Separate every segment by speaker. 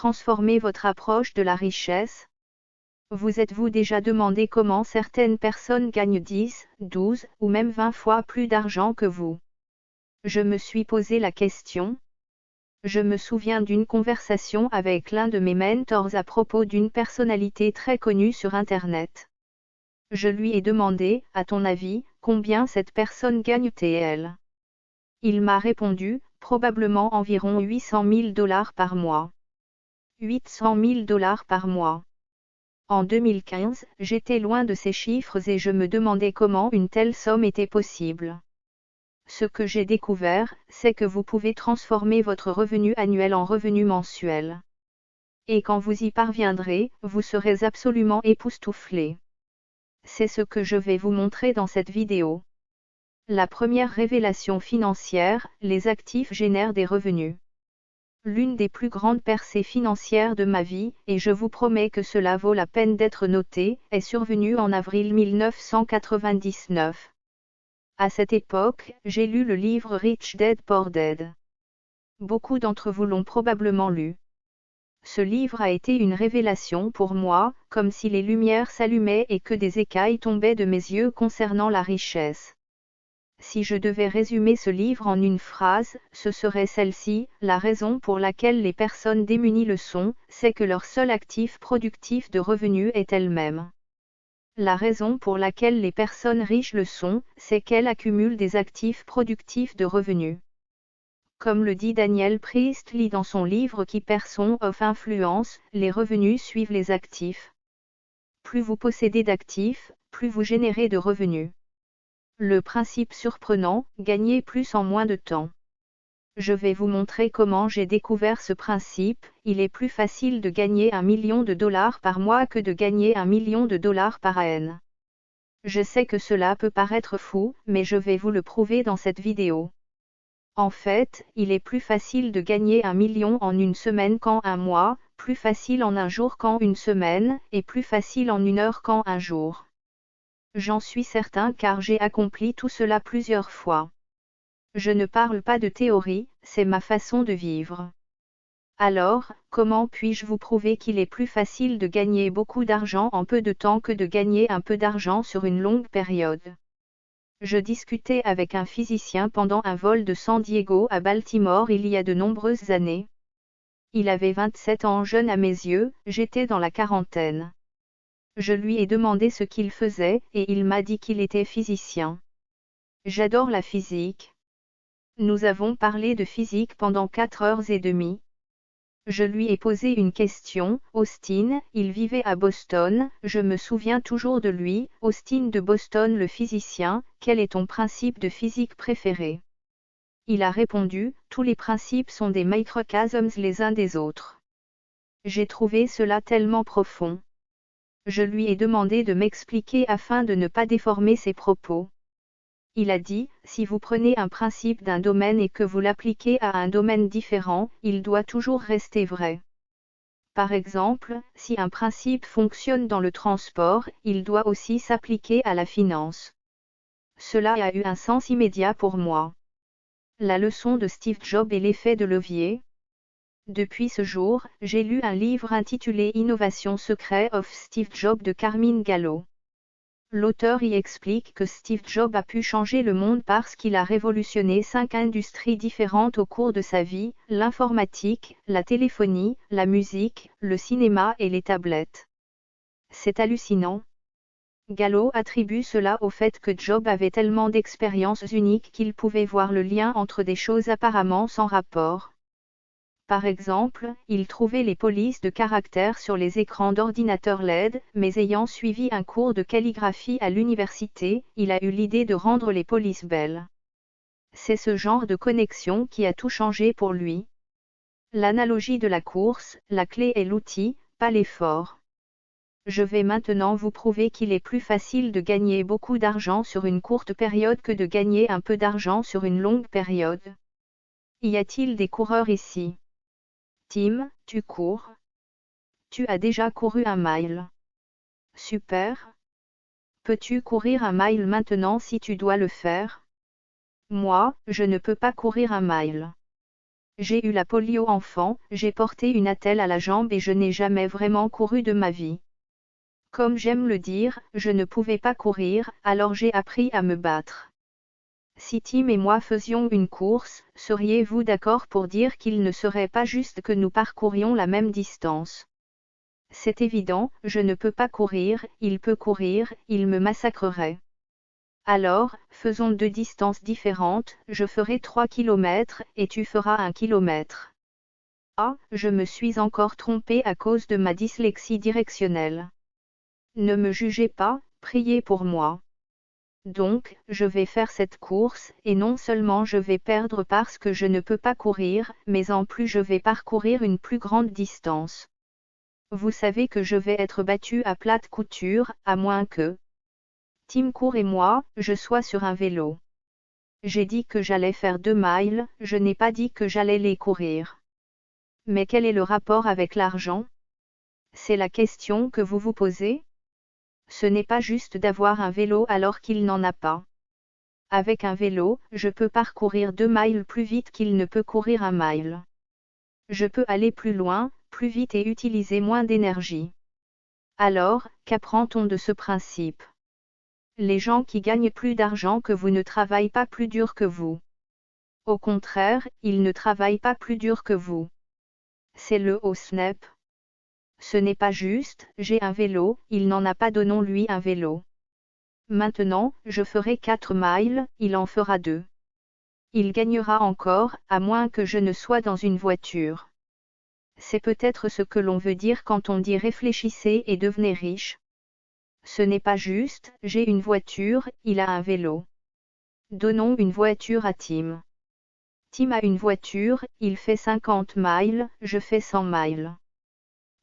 Speaker 1: transformer votre approche de la richesse? Vous êtes-vous déjà demandé comment certaines personnes gagnent 10, 12 ou même 20 fois plus d'argent que vous? Je me suis posé la question. Je me souviens d'une conversation avec l'un de mes mentors à propos d'une personnalité très connue sur Internet. Je lui ai demandé, à ton avis, combien cette personne gagne-t-elle? Il m'a répondu, probablement environ 800 000 $ par mois. 800 000 $ par mois. En 2015, j'étais loin de ces chiffres et je me demandais comment une telle somme était possible. Ce que j'ai découvert, c'est que vous pouvez transformer votre revenu annuel en revenu mensuel. Et quand vous y parviendrez, vous serez absolument époustouflé. C'est ce que je vais vous montrer dans cette vidéo. La première révélation financière, les actifs génèrent des revenus. L'une des plus grandes percées financières de ma vie, et je vous promets que cela vaut la peine d'être noté, est survenue en avril 1999. À cette époque, j'ai lu le livre Rich Dad Poor Dad. Beaucoup d'entre vous l'ont probablement lu. Ce livre a été une révélation pour moi, comme si les lumières s'allumaient et que des écailles tombaient de mes yeux concernant la richesse. Si je devais résumer ce livre en une phrase, ce serait celle-ci: la raison pour laquelle les personnes démunies le sont, c'est que leur seul actif productif de revenus est elle-même. La raison pour laquelle les personnes riches le sont, c'est qu'elles accumulent des actifs productifs de revenus. Comme le dit Daniel Priestley dans son livre Qui perd son of influence, les revenus suivent les actifs. Plus vous possédez d'actifs, plus vous générez de revenus. Le principe surprenant, gagner plus en moins de temps. Je vais vous montrer comment j'ai découvert ce principe. Il est plus facile de gagner $1 million par mois que de gagner $1 million par an. Je sais que cela peut paraître fou, mais je vais vous le prouver dans cette vidéo. En fait, il est plus facile de gagner $1 million en une semaine qu'en un mois, plus facile en un jour qu'en une semaine, et plus facile en une heure qu'en un jour. J'en suis certain car j'ai accompli tout cela plusieurs fois. Je ne parle pas de théorie, c'est ma façon de vivre. Alors, comment puis-je vous prouver qu'il est plus facile de gagner beaucoup d'argent en peu de temps que de gagner un peu d'argent sur une longue période? Je discutais avec un physicien pendant un vol de San Diego à Baltimore il y a de nombreuses années. Il avait 27 ans, jeune à mes yeux, j'étais dans la quarantaine. Je lui ai demandé ce qu'il faisait, et il m'a dit qu'il était physicien. J'adore la physique. Nous avons parlé de physique pendant 4h30. Je lui ai posé une question. Austin, il vivait à Boston, je me souviens toujours de lui. Austin de Boston, le physicien, quel est ton principe de physique préféré? Il a répondu, tous les principes sont des microcosmes les uns des autres. J'ai trouvé cela tellement profond. Je lui ai demandé de m'expliquer afin de ne pas déformer ses propos. Il a dit, si vous prenez un principe d'un domaine et que vous l'appliquez à un domaine différent, il doit toujours rester vrai. Par exemple, si un principe fonctionne dans le transport, il doit aussi s'appliquer à la finance. Cela a eu un sens immédiat pour moi. La leçon de Steve Jobs et l'effet de levier. Depuis ce jour, j'ai lu un livre intitulé Innovation Secret of Steve Jobs de Carmine Gallo. L'auteur y explique que Steve Jobs a pu changer le monde parce qu'il a révolutionné 5 industries différentes au cours de sa vie: l'informatique, la téléphonie, la musique, le cinéma et les tablettes. C'est hallucinant. Gallo attribue cela au fait que Jobs avait tellement d'expériences uniques qu'il pouvait voir le lien entre des choses apparemment sans rapport. Par exemple, il trouvait les polices de caractère sur les écrans d'ordinateurs LED, mais ayant suivi un cours de calligraphie à l'université, il a eu l'idée de rendre les polices belles. C'est ce genre de connexion qui a tout changé pour lui. L'analogie de la course, la clé est l'outil, pas l'effort. Je vais maintenant vous prouver qu'il est plus facile de gagner beaucoup d'argent sur une courte période que de gagner un peu d'argent sur une longue période. Y a-t-il des coureurs ici? Tim, tu cours? Tu as déjà couru 1 mile. Super. Peux-tu courir 1 mile maintenant si tu dois le faire? Moi, je ne peux pas courir 1 mile. J'ai eu la polio enfant, j'ai porté une attelle à la jambe et je n'ai jamais vraiment couru de ma vie. Comme j'aime le dire, je ne pouvais pas courir, alors j'ai appris à me battre. Si Tim et moi faisions une course, seriez-vous d'accord pour dire qu'il ne serait pas juste que nous parcourions la même distance? C'est évident, je ne peux pas courir, il peut courir, il me massacrerait. Alors, faisons 2 distances différentes, je ferai 3 km et tu feras 1 km. Ah, je me suis encore trompée à cause de ma dyslexie directionnelle. Ne me jugez pas, priez pour moi. Donc, je vais faire cette course, et non seulement je vais perdre parce que je ne peux pas courir, mais en plus je vais parcourir une plus grande distance. Vous savez que je vais être battue à plate couture, à moins que Tim court et moi, je sois sur un vélo. J'ai dit que j'allais faire 2 miles, je n'ai pas dit que j'allais les courir. Mais quel est le rapport avec l'argent? C'est la question que vous vous posez? Ce n'est pas juste d'avoir un vélo alors qu'il n'en a pas. Avec un vélo, je peux parcourir 2 miles plus vite qu'il ne peut courir 1 mile. Je peux aller plus loin, plus vite et utiliser moins d'énergie. Alors, qu'apprend-on de ce principe? Les gens qui gagnent plus d'argent que vous ne travaillent pas plus dur que vous. Au contraire, ils ne travaillent pas plus dur que vous. C'est le haut snap. Ce n'est pas juste, j'ai un vélo, il n'en a pas, donnons-lui un vélo. Maintenant, je ferai 4 miles, il en fera 2. Il gagnera encore, à moins que je ne sois dans une voiture. C'est peut-être ce que l'on veut dire quand on dit réfléchissez et devenez riche. Ce n'est pas juste, j'ai une voiture, il a un vélo. Donnons une voiture à Tim. Tim a une voiture, il fait 50 miles, je fais 100 miles.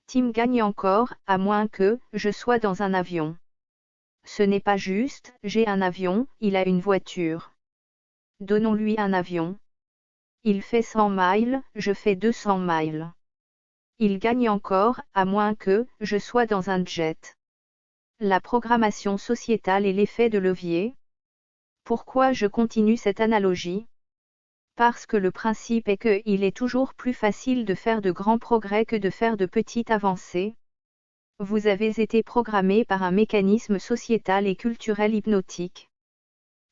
Speaker 1: Tim gagne encore, à moins que je sois dans un avion. Ce n'est pas juste, j'ai un avion, il a une voiture. Donnons-lui un avion. Il fait 100 miles, je fais 200 miles. Il gagne encore, à moins que je sois dans un jet. La programmation sociétale et l'effet de levier. Pourquoi je continue cette analogie? Parce que le principe est qu'il est toujours plus facile de faire de grands progrès que de faire de petites avancées. Vous avez été programmé par un mécanisme sociétal et culturel hypnotique.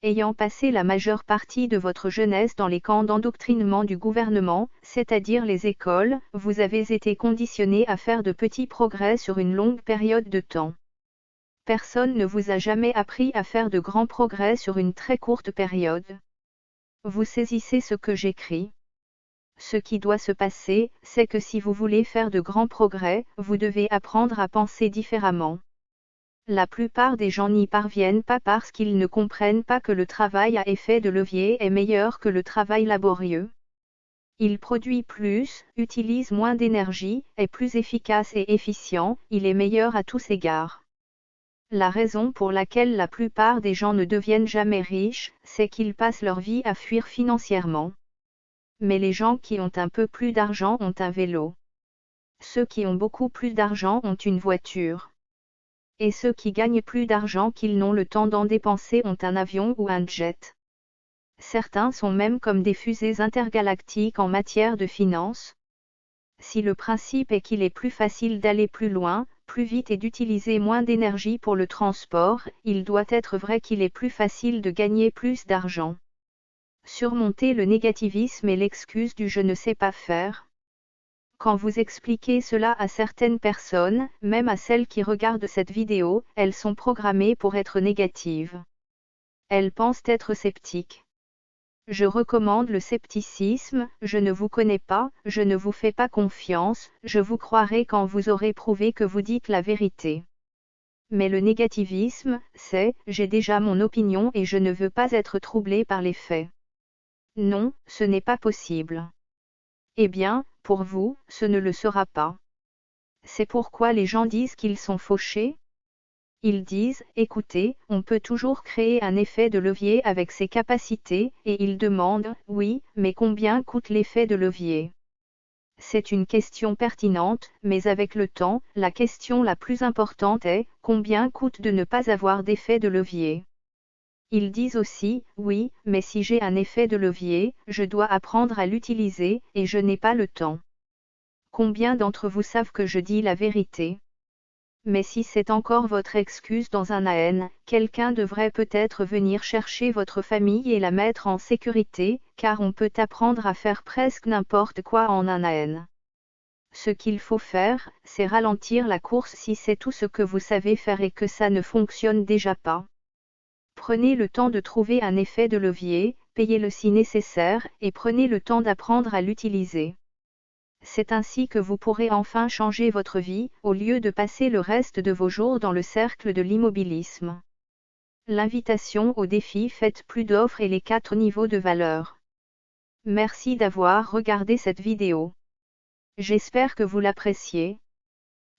Speaker 1: Ayant passé la majeure partie de votre jeunesse dans les camps d'endoctrinement du gouvernement, c'est-à-dire les écoles, vous avez été conditionné à faire de petits progrès sur une longue période de temps. Personne ne vous a jamais appris à faire de grands progrès sur une très courte période. Vous saisissez ce que j'écris? Ce qui doit se passer, c'est que si vous voulez faire de grands progrès, vous devez apprendre à penser différemment. La plupart des gens n'y parviennent pas parce qu'ils ne comprennent pas que le travail à effet de levier est meilleur que le travail laborieux. Il produit plus, utilise moins d'énergie, est plus efficace et efficient, il est meilleur à tous égards. La raison pour laquelle la plupart des gens ne deviennent jamais riches, c'est qu'ils passent leur vie à fuir financièrement. Mais les gens qui ont un peu plus d'argent ont un vélo. Ceux qui ont beaucoup plus d'argent ont une voiture. Et ceux qui gagnent plus d'argent qu'ils n'ont le temps d'en dépenser ont un avion ou un jet. Certains sont même comme des fusées intergalactiques en matière de finances. Si le principe est qu'il est plus facile d'aller plus loin, plus vite et d'utiliser moins d'énergie pour le transport, il doit être vrai qu'il est plus facile de gagner plus d'argent. Surmonter le négativisme et l'excuse du je ne sais pas faire. Quand vous expliquez cela à certaines personnes, même à celles qui regardent cette vidéo, elles sont programmées pour être négatives. Elles pensent être sceptiques. Je recommande le scepticisme, je ne vous connais pas, je ne vous fais pas confiance, je vous croirai quand vous aurez prouvé que vous dites la vérité. Mais le négativisme, c'est, j'ai déjà mon opinion et je ne veux pas être troublé par les faits. Non, ce n'est pas possible. Eh bien, pour vous, ce ne le sera pas. C'est pourquoi les gens disent qu'ils sont fauchés. Ils disent, écoutez, on peut toujours créer un effet de levier avec ses capacités, et ils demandent, oui, mais combien coûte l'effet de levier? C'est une question pertinente, mais avec le temps, la question la plus importante est, combien coûte de ne pas avoir d'effet de levier? Ils disent aussi, oui, mais si j'ai un effet de levier, je dois apprendre à l'utiliser, et je n'ai pas le temps. Combien d'entre vous savent que je dis la vérité? Mais si c'est encore votre excuse dans un AN, quelqu'un devrait peut-être venir chercher votre famille et la mettre en sécurité, car on peut apprendre à faire presque n'importe quoi en un AN. Ce qu'il faut faire, c'est ralentir la course si c'est tout ce que vous savez faire et que ça ne fonctionne déjà pas. Prenez le temps de trouver un effet de levier, payez-le si nécessaire, et prenez le temps d'apprendre à l'utiliser. C'est ainsi que vous pourrez enfin changer votre vie, au lieu de passer le reste de vos jours dans le cercle de l'immobilisme. L'invitation au défi Faites plus d'offres et les 4 niveaux de valeur. Merci d'avoir regardé cette vidéo. J'espère que vous l'appréciez.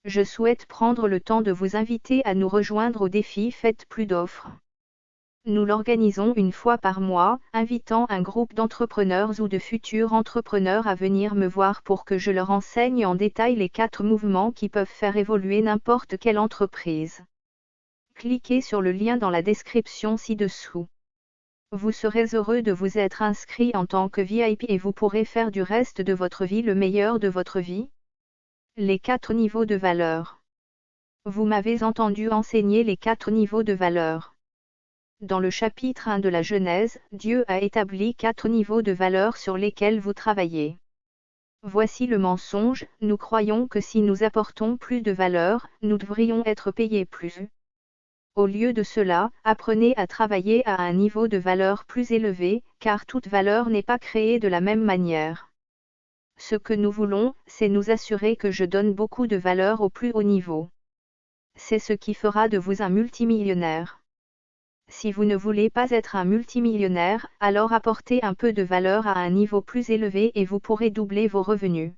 Speaker 1: Je souhaite prendre le temps de vous inviter à nous rejoindre au défi Faites plus d'offres. Nous l'organisons une fois par mois, invitant un groupe d'entrepreneurs ou de futurs entrepreneurs à venir me voir pour que je leur enseigne en détail les 4 mouvements qui peuvent faire évoluer n'importe quelle entreprise. Cliquez sur le lien dans la description ci-dessous. Vous serez heureux de vous être inscrit en tant que VIP et vous pourrez faire du reste de votre vie le meilleur de votre vie. Les 4 niveaux de valeur. Vous m'avez entendu enseigner les 4 niveaux de valeur. Dans le chapitre 1 de la Genèse, Dieu a établi 4 niveaux de valeur sur lesquels vous travaillez. Voici le mensonge, nous croyons que si nous apportons plus de valeur, nous devrions être payés plus. Au lieu de cela, apprenez à travailler à un niveau de valeur plus élevé, car toute valeur n'est pas créée de la même manière. Ce que nous voulons, c'est nous assurer que je donne beaucoup de valeur au plus haut niveau. C'est ce qui fera de vous un multimillionnaire. Si vous ne voulez pas être un multimillionnaire, alors apportez un peu de valeur à un niveau plus élevé et vous pourrez doubler vos revenus.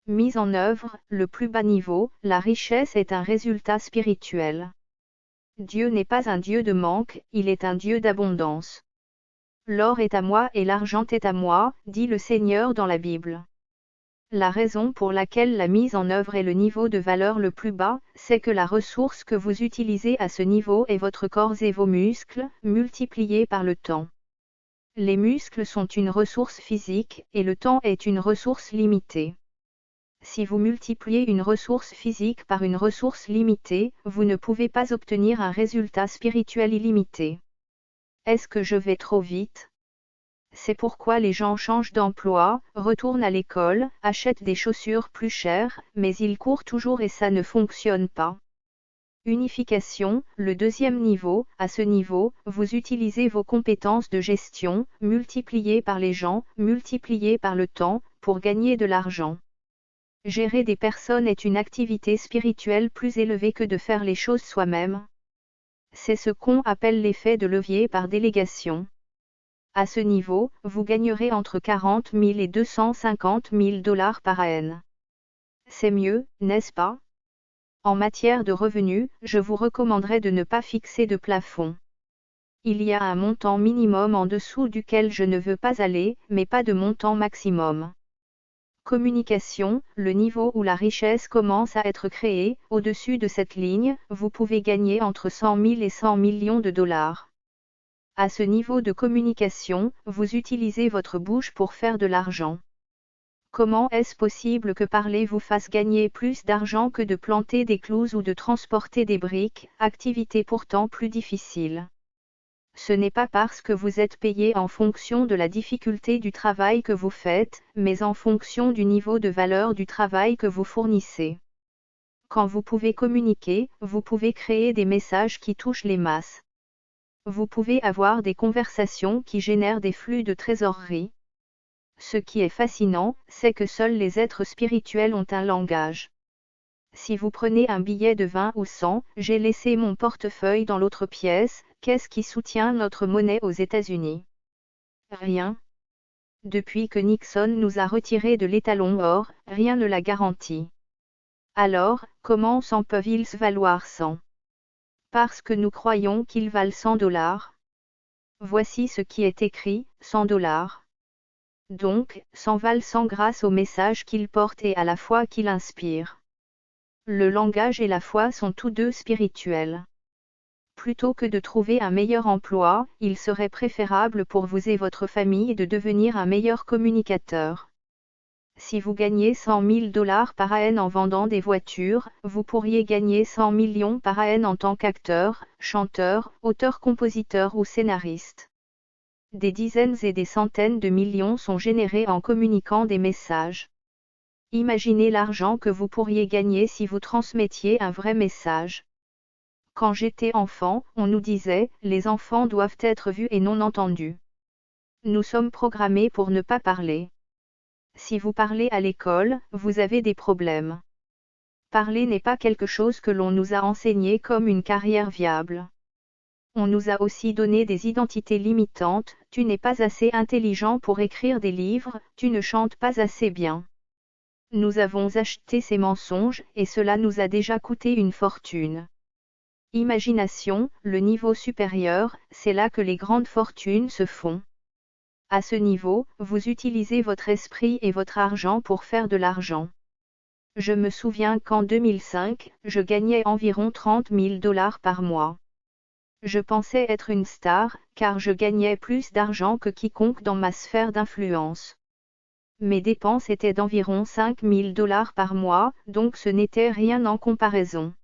Speaker 1: Mise en œuvre, le plus bas niveau, la richesse est un résultat spirituel. Dieu n'est pas un Dieu de manque, il est un Dieu d'abondance. L'or est à moi et l'argent est à moi, dit le Seigneur dans la Bible. La raison pour laquelle la mise en œuvre est le niveau de valeur le plus bas, c'est que la ressource que vous utilisez à ce niveau est votre corps et vos muscles, multipliés par le temps. Les muscles sont une ressource physique, et le temps est une ressource limitée. Si vous multipliez une ressource physique par une ressource limitée, vous ne pouvez pas obtenir un résultat spirituel illimité. Est-ce que je vais trop vite? C'est pourquoi les gens changent d'emploi, retournent à l'école, achètent des chaussures plus chères, mais ils courent toujours et ça ne fonctionne pas. Unification, le deuxième niveau, à ce niveau, vous utilisez vos compétences de gestion, multipliées par les gens, multipliées par le temps, pour gagner de l'argent. Gérer des personnes est une activité spirituelle plus élevée que de faire les choses soi-même. C'est ce qu'on appelle l'effet de levier par délégation. À ce niveau, vous gagnerez entre 40 000 et 250 000 $ par an. C'est mieux, n'est-ce pas? En matière de revenus, je vous recommanderais de ne pas fixer de plafond. Il y a un montant minimum en dessous duquel je ne veux pas aller, mais pas de montant maximum. Communication, le niveau où la richesse commence à être créée, au-dessus de cette ligne, vous pouvez gagner entre 100 000 et 100 millions de $. À ce niveau de communication, vous utilisez votre bouche pour faire de l'argent. Comment est-ce possible que parler vous fasse gagner plus d'argent que de planter des clous ou de transporter des briques, activité pourtant plus difficile? Ce n'est pas parce que vous êtes payé en fonction de la difficulté du travail que vous faites, mais en fonction du niveau de valeur du travail que vous fournissez. Quand vous pouvez communiquer, vous pouvez créer des messages qui touchent les masses. Vous pouvez avoir des conversations qui génèrent des flux de trésorerie. Ce qui est fascinant, c'est que seuls les êtres spirituels ont un langage. Si vous prenez un billet de 20 ou 100, j'ai laissé mon portefeuille dans l'autre pièce, qu'est-ce qui soutient notre monnaie aux États-Unis? Rien. Depuis que Nixon nous a retiré de l'étalon or, rien ne la garantit. Alors, comment s'en peuvent-ils se valoir 100? Parce que nous croyons qu'ils valent 100 $. Voici ce qui est écrit, 100 $. Donc, 100 valent 100 grâce au message qu'ils portent et à la foi qu'ils inspirent. Le langage et la foi sont tous deux spirituels. Plutôt que de trouver un meilleur emploi, il serait préférable pour vous et votre famille de devenir un meilleur communicateur. Si vous gagnez 100 000 $ par an en vendant des voitures, vous pourriez gagner 100 millions par an en tant qu'acteur, chanteur, auteur-compositeur ou scénariste. Des dizaines et des centaines de millions sont générés en communiquant des messages. Imaginez l'argent que vous pourriez gagner si vous transmettiez un vrai message. Quand j'étais enfant, on nous disait, les enfants doivent être vus et non entendus. Nous sommes programmés pour ne pas parler. Si vous parlez à l'école, vous avez des problèmes. Parler n'est pas quelque chose que l'on nous a enseigné comme une carrière viable. On nous a aussi donné des identités limitantes, tu n'es pas assez intelligent pour écrire des livres, tu ne chantes pas assez bien. Nous avons acheté ces mensonges, et cela nous a déjà coûté une fortune. Imagination, le niveau supérieur, c'est là que les grandes fortunes se font. À ce niveau, vous utilisez votre esprit et votre argent pour faire de l'argent. Je me souviens qu'en 2005, je gagnais environ 30 000 $ par mois. Je pensais être une star, car je gagnais plus d'argent que quiconque dans ma sphère d'influence. Mes dépenses étaient d'environ 5 000 $ par mois, donc ce n'était rien en comparaison.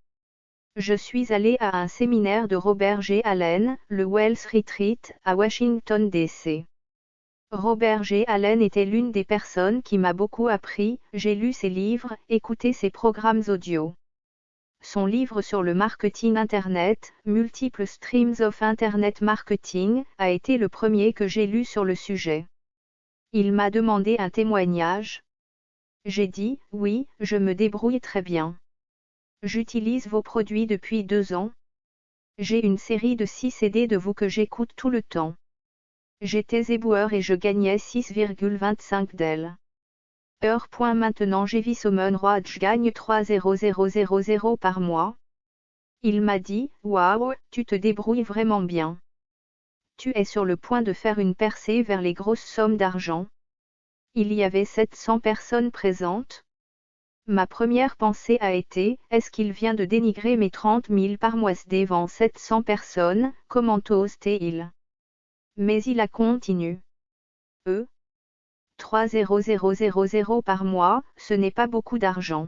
Speaker 1: Je suis allé à un séminaire de Robert G. Allen, le Wells Retreat, à Washington, D.C. Robert G. Allen était l'une des personnes qui m'a beaucoup appris, j'ai lu ses livres, écouté ses programmes audio. Son livre sur le marketing Internet, Multiple Streams of Internet Marketing, a été le premier que j'ai lu sur le sujet. Il m'a demandé un témoignage. J'ai dit, oui, je me débrouille très bien. J'utilise vos produits depuis 2 ans. J'ai une série de 6 CD de vous que j'écoute tout le temps. J'étais éboueur et je gagnais 6,25 $. Maintenant Jevison Roach gagne 3,0000 par mois. Il m'a dit, waouh, tu te débrouilles vraiment bien. Tu es sur le point de faire une percée vers les grosses sommes d'argent. Il y avait 700 personnes présentes. Ma première pensée a été, est-ce qu'il vient de dénigrer mes 30 000 par mois devant 700 personnes, comment ose-t-il? Mais il a continué. 3,0000 par mois, ce n'est pas beaucoup d'argent.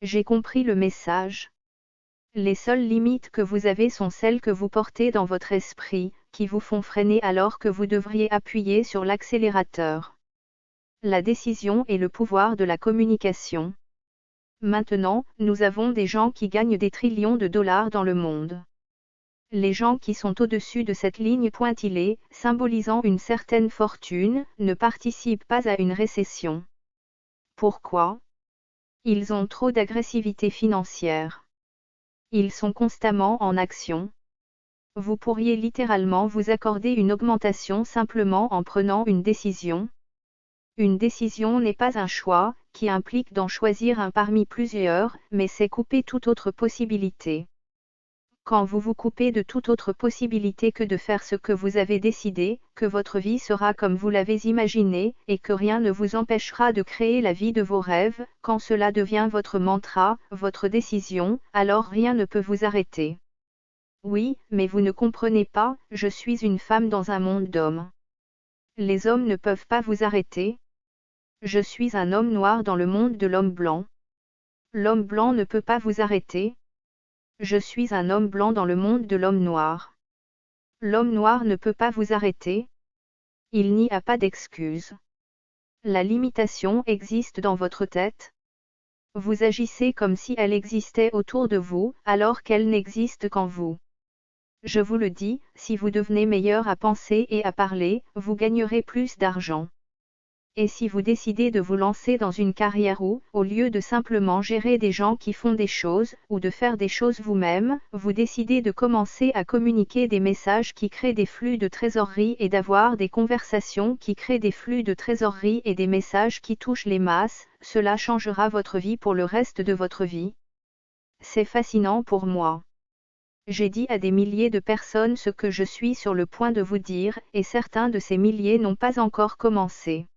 Speaker 1: J'ai compris le message. Les seules limites que vous avez sont celles que vous portez dans votre esprit, qui vous font freiner alors que vous devriez appuyer sur l'accélérateur. La décision est le pouvoir de la communication. Maintenant, nous avons des gens qui gagnent des trillions de dollars dans le monde. Les gens qui sont au-dessus de cette ligne pointillée, symbolisant une certaine fortune, ne participent pas à une récession. Pourquoi? Ils ont trop d'agressivité financière. Ils sont constamment en action. Vous pourriez littéralement vous accorder une augmentation simplement en prenant une décision. Une décision n'est pas un choix, qui implique d'en choisir un parmi plusieurs, mais c'est couper toute autre possibilité. Quand vous vous coupez de toute autre possibilité que de faire ce que vous avez décidé, que votre vie sera comme vous l'avez imaginé, et que rien ne vous empêchera de créer la vie de vos rêves, quand cela devient votre mantra, votre décision, alors rien ne peut vous arrêter. Oui, mais vous ne comprenez pas, je suis une femme dans un monde d'hommes. Les hommes ne peuvent pas vous arrêter. Je suis un homme noir dans le monde de l'homme blanc. L'homme blanc ne peut pas vous arrêter. Je suis un homme blanc dans le monde de l'homme noir. L'homme noir ne peut pas vous arrêter. Il n'y a pas d'excuse. La limitation existe dans votre tête. Vous agissez comme si elle existait autour de vous, alors qu'elle n'existe qu'en vous. Je vous le dis, si vous devenez meilleur à penser et à parler, vous gagnerez plus d'argent. Et si vous décidez de vous lancer dans une carrière où, au lieu de simplement gérer des gens qui font des choses, ou de faire des choses vous-même, vous décidez de commencer à communiquer des messages qui créent des flux de trésorerie et d'avoir des conversations qui créent des flux de trésorerie et des messages qui touchent les masses, cela changera votre vie pour le reste de votre vie. C'est fascinant pour moi. J'ai dit à des milliers de personnes ce que je suis sur le point de vous dire, et certains de ces milliers n'ont pas encore commencé.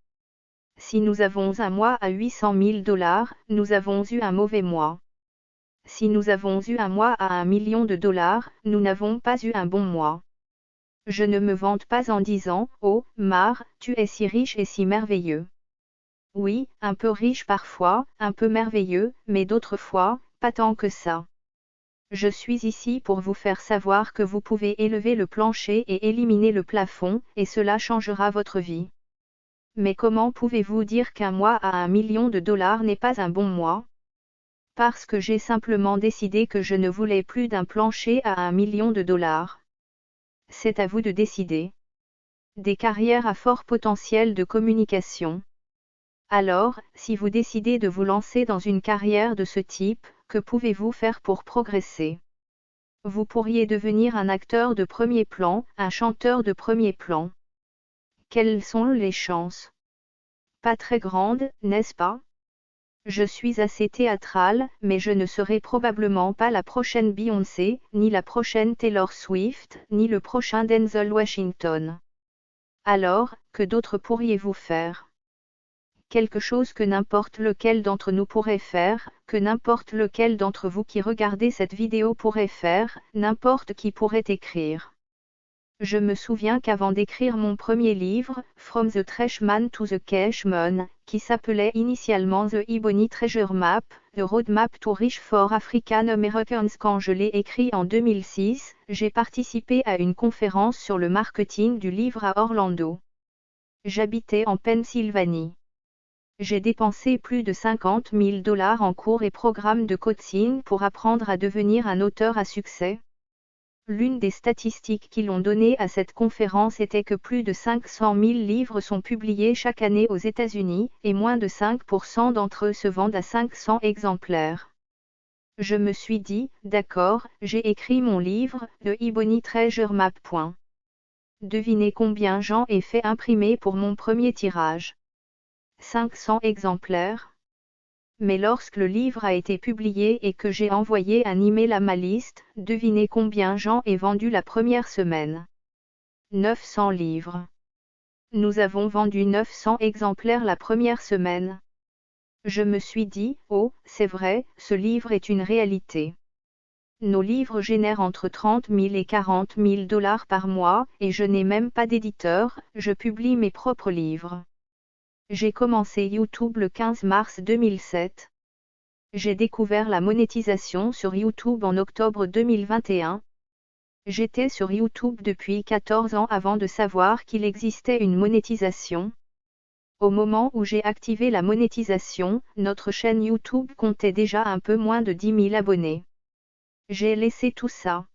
Speaker 1: Si nous avons un mois à 800 000 $, nous avons eu un mauvais mois. si nous avons eu un mois à 1 million de dollars, nous n'avons pas eu un bon mois. Je ne me vante pas en disant, oh, Mar, tu es si riche et si merveilleux. Oui, un peu riche parfois, un peu merveilleux, mais d'autres fois, pas tant que ça. Je suis ici pour vous faire savoir que vous pouvez élever le plancher et éliminer le plafond, et cela changera votre vie. Mais comment pouvez-vous dire qu'un mois à 1 million de dollars n'est pas un bon mois? Parce que j'ai simplement décidé que je ne voulais plus d'un plancher à 1 million de dollars. C'est à vous de décider. Des carrières à fort potentiel de communication. Alors, si vous décidez de vous lancer dans une carrière de ce type, que pouvez-vous faire pour progresser? Vous pourriez devenir un acteur de premier plan, un chanteur de premier plan. Quelles sont les chances? Pas très grandes, n'est-ce pas? Je suis assez théâtrale, mais je ne serai probablement pas la prochaine Beyoncé, ni la prochaine Taylor Swift, ni le prochain Denzel Washington. Alors, que d'autre pourriez-vous faire? Quelque chose que n'importe lequel d'entre nous pourrait faire, que n'importe lequel d'entre vous qui regardez cette vidéo pourrait faire, n'importe qui pourrait écrire. Je me souviens qu'avant d'écrire mon premier livre, From the Trashman to the Cashman, qui s'appelait initialement The Ebony Treasure Map, The Roadmap to Rich for African Americans, quand je l'ai écrit en 2006, j'ai participé à une conférence sur le marketing du livre à Orlando. J'habitais en Pennsylvanie. J'ai dépensé plus de 50 000 $ en cours et programmes de coaching pour apprendre à devenir un auteur à succès. L'une des statistiques qu'ils ont données à cette conférence était que plus de 500 000 livres sont publiés chaque année aux États-Unis, et moins de 5% d'entre eux se vendent à 500 exemplaires. Je me suis dit, d'accord, j'ai écrit mon livre, The Ebony Treasure Map. Devinez combien j'en ai fait imprimer pour mon premier tirage. 500 exemplaires. Mais lorsque le livre a été publié et que j'ai envoyé un email à ma liste, devinez combien j'en ai vendu la première semaine. 900 livres. Nous avons vendu 900 exemplaires la première semaine. Je me suis dit, oh, c'est vrai, ce livre est une réalité. Nos livres génèrent entre 30 000 et 40 000 $ par mois, et je n'ai même pas d'éditeur, je publie mes propres livres. J'ai commencé YouTube le 15 mars 2007. J'ai découvert la monétisation sur YouTube en octobre 2021. J'étais sur YouTube depuis 14 ans avant de savoir qu'il existait une monétisation. Au moment où j'ai activé la monétisation, notre chaîne YouTube comptait déjà un peu moins de 10 000 abonnés. J'ai laissé tout ça.